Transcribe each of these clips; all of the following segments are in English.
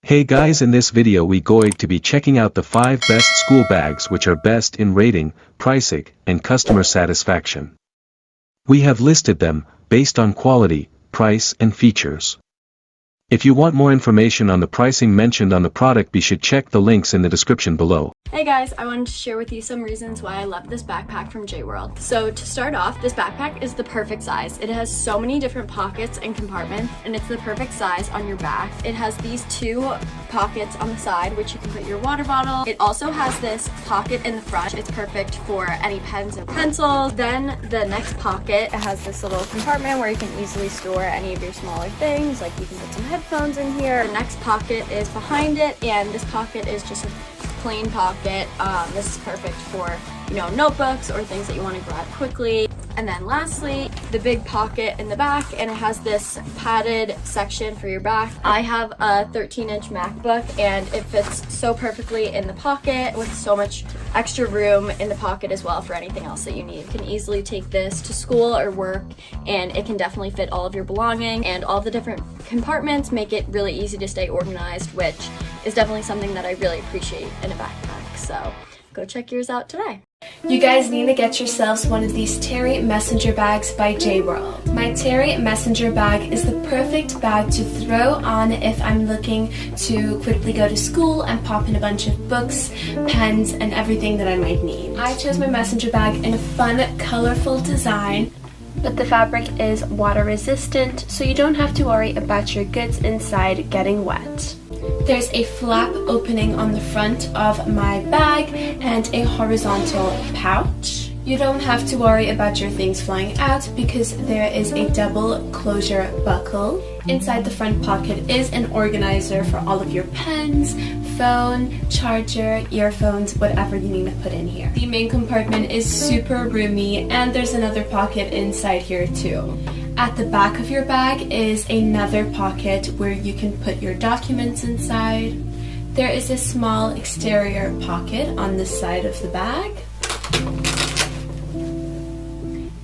Hey guys, in this video we going to be checking out the 5 best school bags which are best in rating, pricing, and customer satisfaction. We have listed them, based on quality, price and features. If you want more information on the pricing mentioned on the product, you should check the links in the description below. Hey guys, I wanted to share with you some reasons why I love this backpack from J-World. So to start off, this backpack is the perfect size. It has so many different pockets and compartments, and it's the perfect size on your back. It has these 2 pockets on the side, which you can put your water bottle. It also has this pocket in the front. It's perfect for any pens and pencils. Then the next pocket, it has this little compartment where you can easily store any of your smaller things, like you can put some headphones in here. The next pocket is behind it, and this pocket is just a plain pocket. This is perfect for, notebooks or things that you want to grab quickly. And then lastly, the big pocket in the back, and it has this padded section for your back. I have a 13-inch MacBook, and it fits so perfectly in the pocket with so much extra room in the pocket as well for anything else that you need. You can easily take this to school or work, and it can definitely fit all of your belongings, and all the different compartments make it really easy to stay organized, which is definitely something that I really appreciate in a backpack. So go check yours out today. You guys need to get yourselves one of these Terry Messenger bags by J-World. My Terry Messenger bag is the perfect bag to throw on if I'm looking to quickly go to school and pop in a bunch of books, pens, and everything that I might need. I chose my messenger bag in a fun, colorful design, but the fabric is water resistant, so you don't have to worry about your goods inside getting wet. There's a flap opening on the front of my bag and a horizontal pouch. You don't have to worry about your things flying out because there is a double closure buckle. Inside the front pocket is an organizer for all of your pens, phone, charger, earphones, whatever you need to put in here. The main compartment is super roomy, and there's another pocket inside here too. At the back of your bag is another pocket where you can put your documents inside. There is a small exterior pocket on this side of the bag.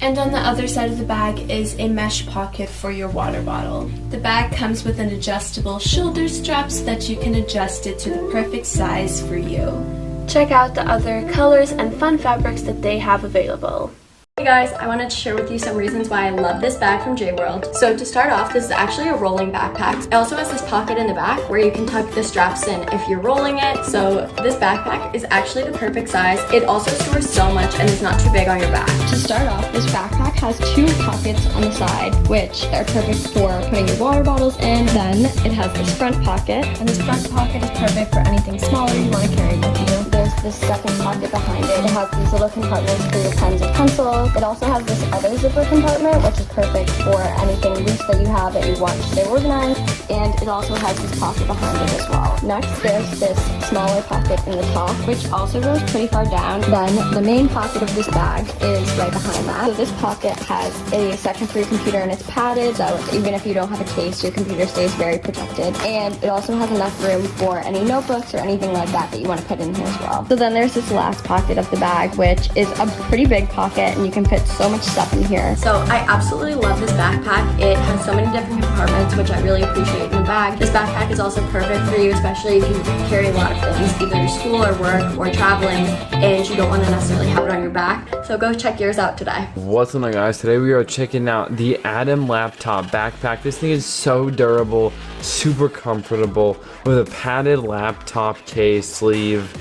And on the other side of the bag is a mesh pocket for your water bottle. The bag comes with an adjustable shoulder strap so that you can adjust it to the perfect size for you. Check out the other colors and fun fabrics that they have available. Hey guys, I wanted to share with you some reasons why I love this bag from J-World. So to start off, this is actually a rolling backpack. It also has this pocket in the back where you can tuck the straps in if you're rolling it. So this backpack is actually the perfect size. It also stores so much and is not too big on your back. To start off, this backpack has 2 pockets on the side, which are perfect for putting your water bottles in. Then it has this front pocket, and this front pocket is perfect for anything smaller you want to carry with you. There's this second pocket behind it. It has these little compartments for your pens and pencils. It also has this other zipper compartment, which is perfect for anything loose that you have that you want to stay organized. And it also has this pocket behind it as well. Next, there's this smaller pocket in the top, which also goes pretty far down. Then the main pocket of this bag is right behind that. So this pocket has a section for your computer, and it's padded, so even if you don't have a case, your computer stays very protected. And it also has enough room for any notebooks or anything like that that you want to put in here as well. So then there's this last pocket of the bag, which is a pretty big pocket, and you can fit so much stuff in here. So I absolutely love this backpack. It has so many different compartments, which I really appreciate in the bag. This backpack is also perfect for you, especially if you carry a lot of things, either school or work or traveling, and you don't want to necessarily have it on your back. So go check yours out today. What's going on, guys? Today we are checking out the Atom laptop backpack. This thing is so durable, super comfortable, with a padded laptop case sleeve.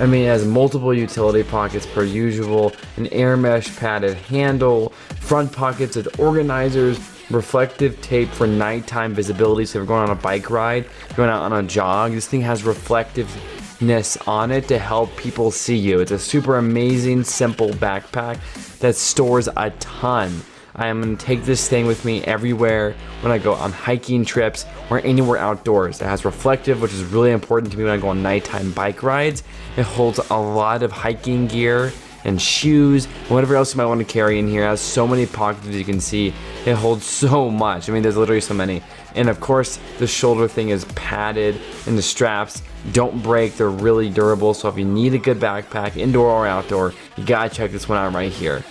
I mean, it has multiple utility pockets per usual, an air mesh padded handle, front pockets with organizers, reflective tape for nighttime visibility. So if you're going on a bike ride, going out on a jog, this thing has reflectiveness on it to help people see you. It's a super amazing, simple backpack that stores a ton. I am going to take this thing with me everywhere when I go on hiking trips or anywhere outdoors. It has reflective, which is really important to me when I go on nighttime bike rides. It holds a lot of hiking gear and shoes, and whatever else you might want to carry in here. It has so many pockets, as you can see. It holds so much. I mean, there's literally so many. And of course, the shoulder thing is padded, and the straps don't break. They're really durable. So if you need a good backpack, indoor or outdoor, you gotta check this one out right here.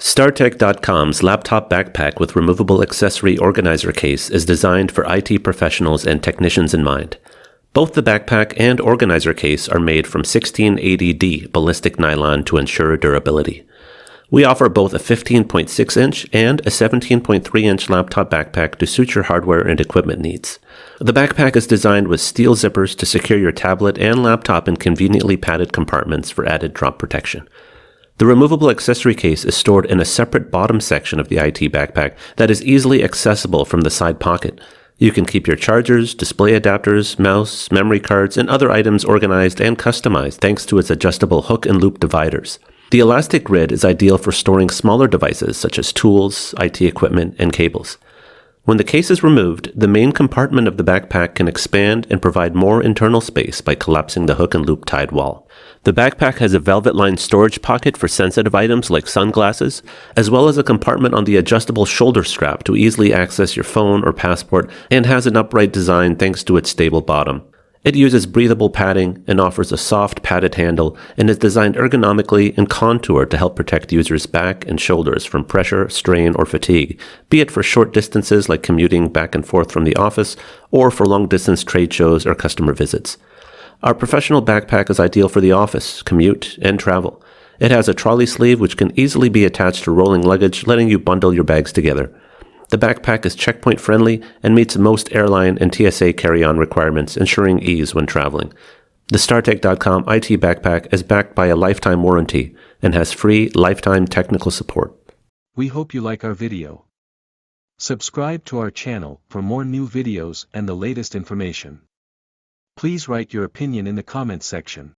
StarTech.com's laptop backpack with removable accessory organizer case is designed for IT professionals and technicians in mind. Both the backpack and organizer case are made from 1680D ballistic nylon to ensure durability. We offer both a 15.6-inch and a 17.3-inch laptop backpack to suit your hardware and equipment needs. The backpack is designed with steel zippers to secure your tablet and laptop in conveniently padded compartments for added drop protection. The removable accessory case is stored in a separate bottom section of the IT backpack that is easily accessible from the side pocket. You can keep your chargers, display adapters, mouse, memory cards, and other items organized and customized thanks to its adjustable hook and loop dividers. The elastic grid is ideal for storing smaller devices such as tools, IT equipment, and cables. When the case is removed, the main compartment of the backpack can expand and provide more internal space by collapsing the hook and loop tied wall. The backpack has a velvet-lined storage pocket for sensitive items like sunglasses, as well as a compartment on the adjustable shoulder strap to easily access your phone or passport, and has an upright design thanks to its stable bottom. It uses breathable padding and offers a soft padded handle and is designed ergonomically and contoured to help protect users' back and shoulders from pressure, strain, or fatigue, be it for short distances like commuting back and forth from the office or for long-distance trade shows or customer visits. Our professional backpack is ideal for the office, commute, and travel. It has a trolley sleeve which can easily be attached to rolling luggage, letting you bundle your bags together. The backpack is checkpoint friendly and meets most airline and TSA carry-on requirements, ensuring ease when traveling. The StarTech.com IT backpack is backed by a lifetime warranty and has free lifetime technical support. We hope you like our video. Subscribe to our channel for more new videos and the latest information. Please write your opinion in the comments section.